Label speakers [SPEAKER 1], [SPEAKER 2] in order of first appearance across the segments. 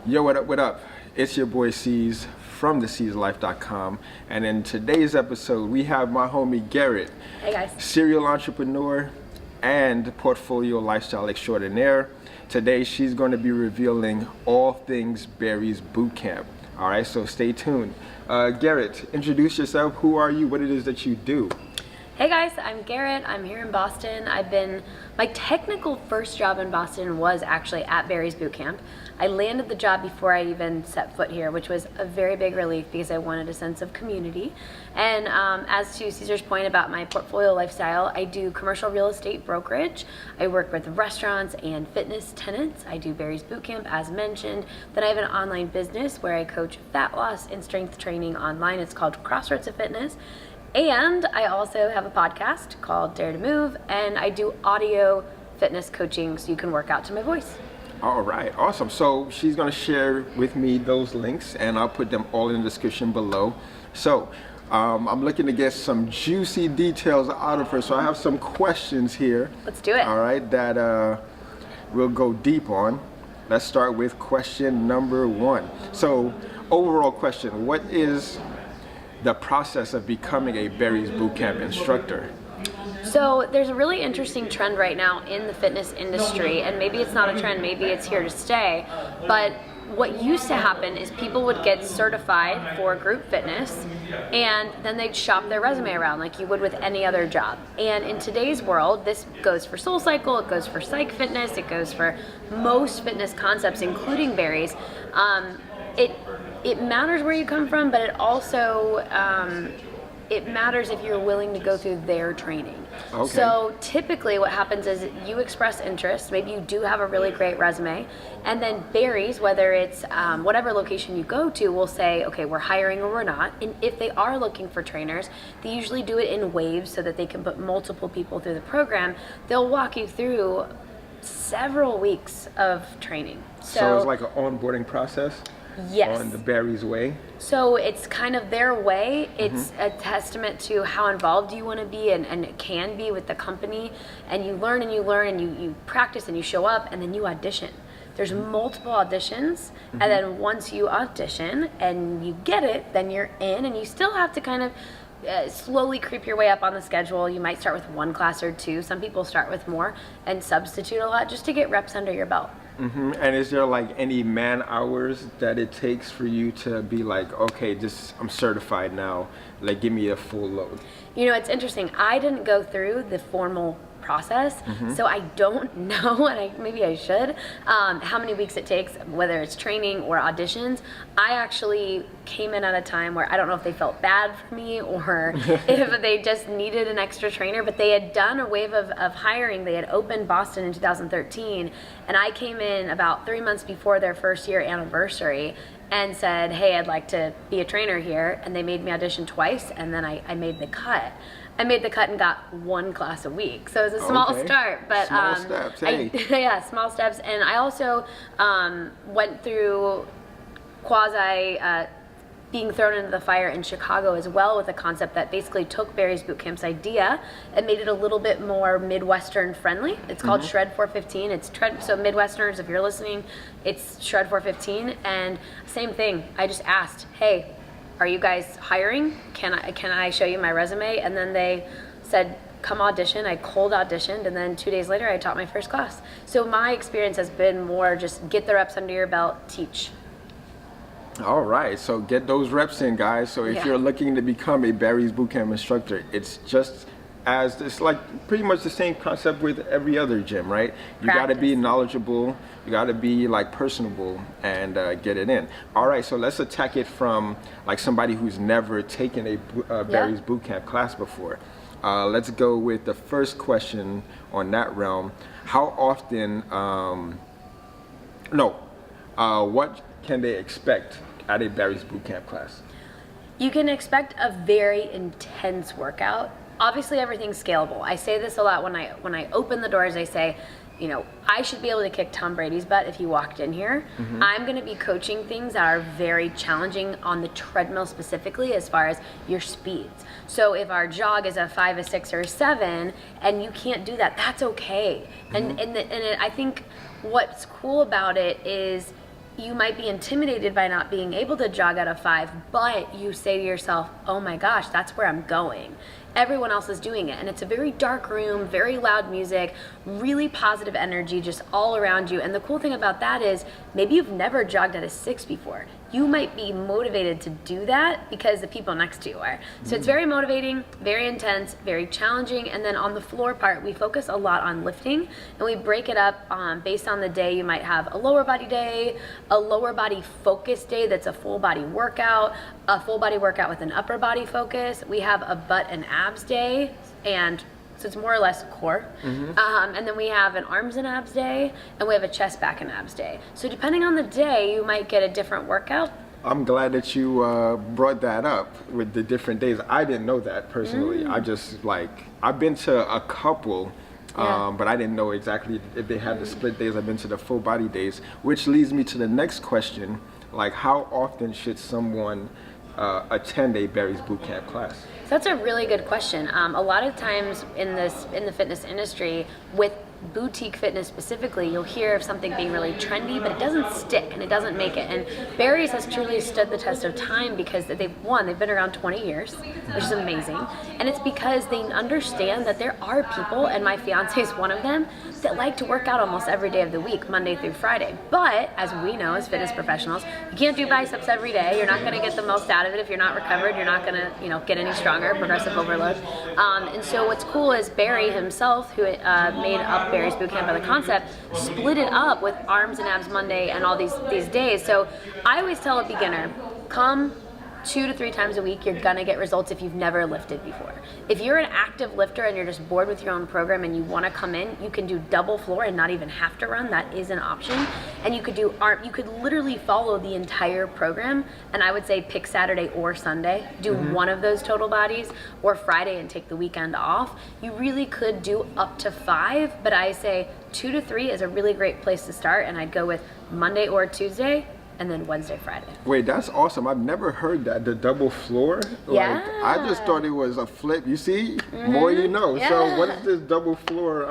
[SPEAKER 1] Yo, what up, what up? It's your boy C's from thec'slife.com, and in today's episode, we have my homie Garrett.
[SPEAKER 2] Hey guys.
[SPEAKER 1] Serial entrepreneur and portfolio lifestyle extraordinaire. Today, she's going to be revealing all things Barry's Bootcamp. All right, so stay tuned. Garrett, introduce yourself. Who are you? What it is that you do?
[SPEAKER 2] Hey guys, I'm Garrett. I'm here in Boston. My technical first job in Boston was actually at Barry's Bootcamp. I landed the job before I even set foot here, which was a very big relief because I wanted a sense of community. And as to Caesar's point about my portfolio lifestyle, I do commercial real estate brokerage. I work with restaurants and fitness tenants. I do Barry's Bootcamp, as mentioned. Then I have an online business where I coach fat loss and strength training online. It's called Crossroads of Fitness. And I also have a podcast called Dare to Move, and I do audio fitness coaching so you can work out to my voice.
[SPEAKER 1] All right, awesome. So she's going to share with me those links, and I'll put them all in the description below. So I'm looking to get some juicy details out of her. So I have some questions here.
[SPEAKER 2] Let's do it.
[SPEAKER 1] All right, that we'll go deep on. Let's start with question number 1. So overall question, what is the process of becoming a Barry's Bootcamp instructor?
[SPEAKER 2] So there's a really interesting trend right now in the fitness industry, and maybe it's not a trend, maybe it's here to stay, but what used to happen is people would get certified for group fitness and then they'd shop their resume around like you would with any other job. And in today's world, this goes for SoulCycle, it goes for psych fitness, it goes for most fitness concepts, including Barry's. It matters where you come from, but it also it matters if you're willing to go through their training.
[SPEAKER 1] Okay.
[SPEAKER 2] So typically what happens is you express interest, maybe you do have a really great resume, and then Barry's, whether it's whatever location you go to, will say, okay, we're hiring or we're not. And if they are looking for trainers, they usually do it in waves so that they can put multiple people through the program. They'll walk you through several weeks of training.
[SPEAKER 1] So it's like an onboarding process?
[SPEAKER 2] Yes.
[SPEAKER 1] On the Barry's way?
[SPEAKER 2] So it's kind of their way. It's a testament to how involved you want to be and it can be with the company. And you learn and you learn and you practice and you show up and then you audition. There's multiple auditions, and then once you audition and you get it, then you're in, and you still have to kind of slowly creep your way up on the schedule. You might start with 1 class or 2. Some people start with more and substitute a lot just to get reps under your belt.
[SPEAKER 1] And is there like any man hours that it takes for you to be like, okay, I'm certified now, like give me a full load?
[SPEAKER 2] You know, it's interesting. I didn't go through the formal process, so I don't know, and maybe I should, how many weeks it takes, whether it's training or auditions. I actually came in at a time where I don't know if they felt bad for me or if they just needed an extra trainer, but they had done a wave of hiring. They had opened Boston in 2013, and I came in about 3 months before their first year anniversary and said, hey, I'd like to be a trainer here, and they made me audition twice, and then I made the cut. I made the cut and got 1 class a week, so it was a small start. But
[SPEAKER 1] small steps, hey.
[SPEAKER 2] yeah, small steps. And I also went through quasi being thrown into the fire in Chicago as well with a concept that basically took Barry's Bootcamp's idea and made it a little bit more Midwestern friendly. It's called Shred 415. It's so Midwesterners, if you're listening, it's Shred 415. And same thing. I just asked, hey, are you guys hiring? Can I show you my resume? And then they said, come audition. I cold auditioned, and then 2 days later I taught my first class. So my experience has been more just get the reps under your belt, teach.
[SPEAKER 1] All right, so get those reps in, guys. So if you're looking to become a Barry's Bootcamp instructor, it's like pretty much the same concept with every other gym, right? You got to be knowledgeable, you got to be like personable and get it in. All right, so let's attack it from like somebody who's never taken a Barry's Bootcamp class before. Let's go with the first question on that realm. How often, what can they expect at a Barry's Bootcamp class?
[SPEAKER 2] You can expect a very intense workout. Obviously everything's scalable. I say this a lot when I open the doors. I say, you know, I should be able to kick Tom Brady's butt if he walked in here. I'm going to be coaching things that are very challenging on the treadmill specifically as far as your speeds. So if our jog is a 5, a 6, or a 7, and you can't do that, that's okay. And I think what's cool about it is you might be intimidated by not being able to jog out of 5, but you say to yourself, oh my gosh, that's where I'm going. Everyone else is doing it, and it's a very dark room, very loud music, really positive energy just all around you. And the cool thing about that is maybe you've never jogged at a 6 before. You might be motivated to do that because the people next to you are. So it's very motivating, very intense, very challenging. And then on the floor part, we focus a lot on lifting, and we break it up based on the day. You might have a lower body day, a lower body focus day that's a full body workout, a full body workout with an upper body focus. We have a butt and abs day, and so it's more or less core. And then we have an arms and abs day, and we have a chest, back, and abs day. So depending on the day, you might get a different workout.
[SPEAKER 1] I'm glad that you brought that up with the different days. I didn't know that personally. I just I've been to a couple, but I didn't know exactly if they had the split days. I've been to the full body days, which leads me to the next question. Like, how often should someone attend a Barry's Bootcamp class?
[SPEAKER 2] So that's a really good question. A lot of times in the fitness industry, with boutique fitness specifically, you'll hear of something being really trendy, but it doesn't stick and it doesn't make it. And Barry's has truly stood the test of time because they've been around 20 years, which is amazing. And it's because they understand that there are people, and my fiance is one of them, that like to work out almost every day of the week, Monday through Friday. But as we know as fitness professionals, you can't do biceps every day. You're not going to get the most out of it if you're not recovered. You're not going to, get any stronger, progressive overload. And so what's cool is Barry himself, who made up Barry's Bootcamp by the concept, split it up with arms and abs Monday and all these days. So I always tell a beginner, come 2 to 3 times a week. You're gonna get results if you've never lifted before. If you're an active lifter and you're just bored with your own program and you want to come in, you can do double floor and not even have to run. That is an option. And you could do you could literally follow the entire program, and I would say pick Saturday or Sunday, do one of those total bodies, or Friday and take the weekend off. You really could do up to 5, but I say 2 to 3 is a really great place to start, and I'd go with Monday or Tuesday, and then Wednesday, Friday.
[SPEAKER 1] Wait, that's awesome. I've never heard that, the double floor.
[SPEAKER 2] Yeah.
[SPEAKER 1] I just thought it was a flip. You see, more you know.
[SPEAKER 2] Yeah.
[SPEAKER 1] So what is this double floor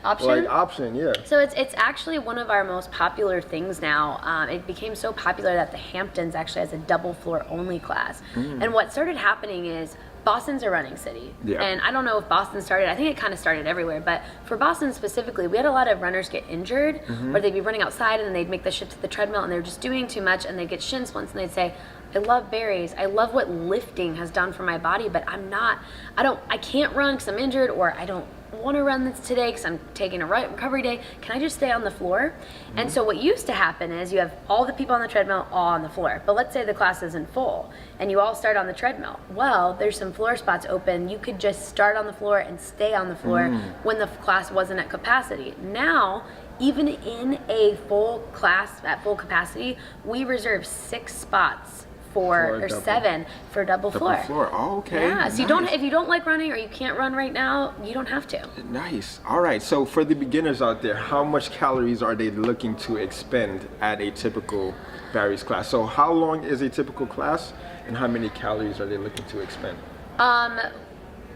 [SPEAKER 2] Option?
[SPEAKER 1] option? Yeah.
[SPEAKER 2] So it's actually one of our most popular things now. It became so popular that the Hamptons actually has a double floor only class. And what started happening is Boston's a running city.
[SPEAKER 1] Yeah.
[SPEAKER 2] And I don't know if Boston started, I think it kind of started everywhere, but for Boston specifically, we had a lot of runners get injured, where they'd be running outside and then they'd make the shift to the treadmill and they were just doing too much, and they'd get shin splints, and they'd say, I love Barry's, I love what lifting has done for my body, but I can't run because I'm injured, or I don't want to run this today because I'm taking a recovery day. Can I just stay on the floor? And so what used to happen is you have all the people on the treadmill all on the floor, but let's say the class isn't full and you all start on the treadmill. Well, there's some floor spots open. You could just start on the floor and stay on the floor when the class wasn't at capacity. Now, even in a full class at full capacity, we reserve 6 spots or 7 for double floor.
[SPEAKER 1] Oh, okay.
[SPEAKER 2] Yeah. So if you don't like running or you can't run right now, you don't have to.
[SPEAKER 1] Nice. All right. So for the beginners out there, how much calories are they looking to expend at a typical Barry's class? So how long is a typical class, and how many calories are they looking to expend?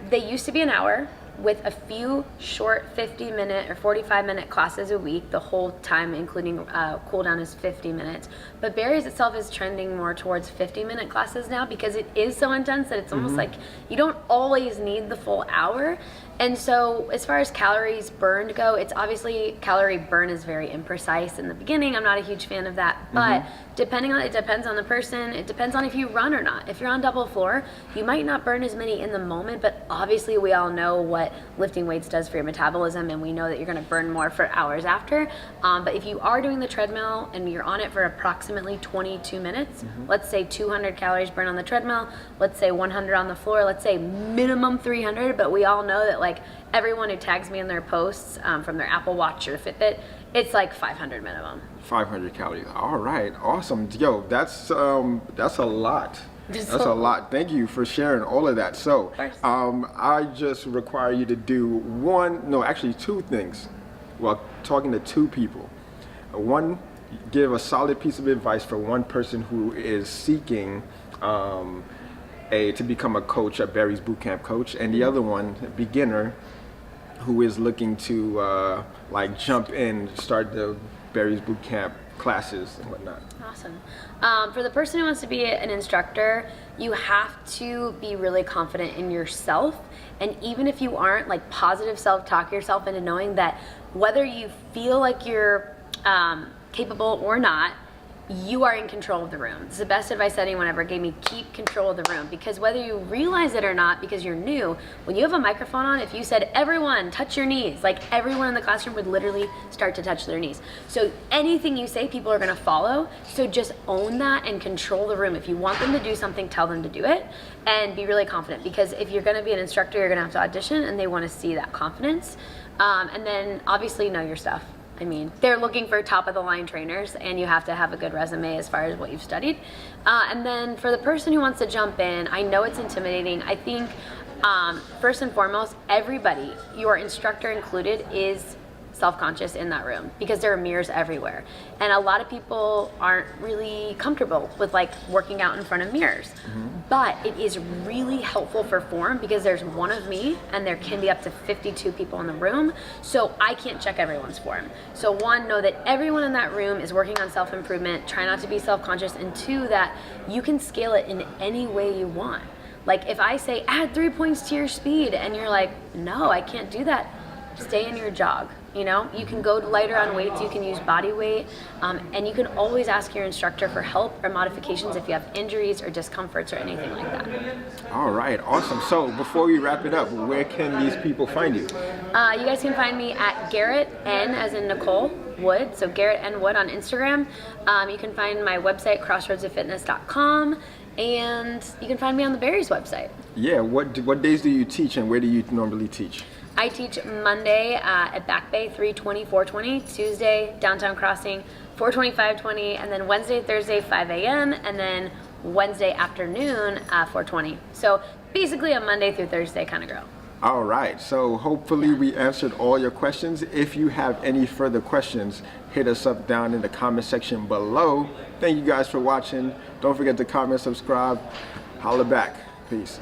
[SPEAKER 2] They used to be an hour, with a few short 50-minute or 45-minute classes a week. The whole time, including cool down, is 50 minutes. But Barry's itself is trending more towards 50-minute classes now, because it is so intense that it's almost like you don't always need the full hour. And so as far as calories burned go, it's obviously, calorie burn is very imprecise in the beginning. I'm not a huge fan of that, but it depends on the person. It depends on if you run or not. If you're on double floor, you might not burn as many in the moment, but obviously we all know what lifting weights does for your metabolism, and we know that you're gonna burn more for hours after. But if you are doing the treadmill and you're on it for approximately 22 minutes, let's say 200 calories burn on the treadmill, let's say 100 on the floor, let's say minimum 300, but we all know that like everyone who tags me in their posts from their Apple Watch or Fitbit, it's like 500 minimum. 500
[SPEAKER 1] calories. All right, awesome. Yo, that's a lot. That's a lot. Thank you for sharing all of that. So, I just require you to do two things. Well, talking to 2 people. One, give a solid piece of advice for one person who is seeking to become a coach, a Barry's Bootcamp coach, and the other one, a beginner who is looking to jump in, start the Barry's Bootcamp classes and whatnot.
[SPEAKER 2] Awesome. For the person who wants to be an instructor, you have to be really confident in yourself. And even if you aren't, like, positive self-talk yourself into knowing that whether you feel like you're capable or not, you are in control of the room. It's the best advice anyone ever gave me. Keep control of the room, because whether you realize it or not, because you're new, when you have a microphone on, if you said, everyone touch your knees, like, everyone in the classroom would literally start to touch their knees. So anything you say, people are gonna follow. So just own that and control the room. If you want them to do something, tell them to do it, and be really confident, because if you're gonna be an instructor, you're gonna have to audition, and they wanna see that confidence. And then obviously know your stuff. I mean, they're looking for top of the line trainers, and you have to have a good resume as far as what you've studied. And then for the person who wants to jump in, I know it's intimidating. I think first and foremost, everybody, your instructor included, is self-conscious in that room, because there are mirrors everywhere. And a lot of people aren't really comfortable with, like, working out in front of mirrors. But it is really helpful for form, because there's one of me and there can be up to 52 people in the room. So I can't check everyone's form. So one, know that everyone in that room is working on self-improvement. Try not to be self-conscious. And two, that you can scale it in any way you want. Like, if I say add 3 points to your speed and you're like, no, I can't do that, stay in your jog. You know, you can go lighter on weights, you can use body weight, and you can always ask your instructor for help or modifications if you have injuries or discomforts or anything like that.
[SPEAKER 1] All right, awesome. So before we wrap it up, where can these people find you?
[SPEAKER 2] You guys can find me at Garrett N as in Nicole Wood, so Garrett N Wood on Instagram. You can find my website, crossroadsoffitness.com, and you can find me on the Berries website.
[SPEAKER 1] Yeah, what days do you teach, and where do you normally teach?
[SPEAKER 2] I teach Monday at Back Bay 320, 420, Tuesday Downtown Crossing 420, 520, and then Wednesday, Thursday 5 a.m., and then Wednesday afternoon 420. So basically a Monday through Thursday kind of girl.
[SPEAKER 1] All right, so hopefully we answered all your questions. If you have any further questions, hit us up down in the comment section below. Thank you guys for watching. Don't forget to comment, subscribe, holla back. Peace.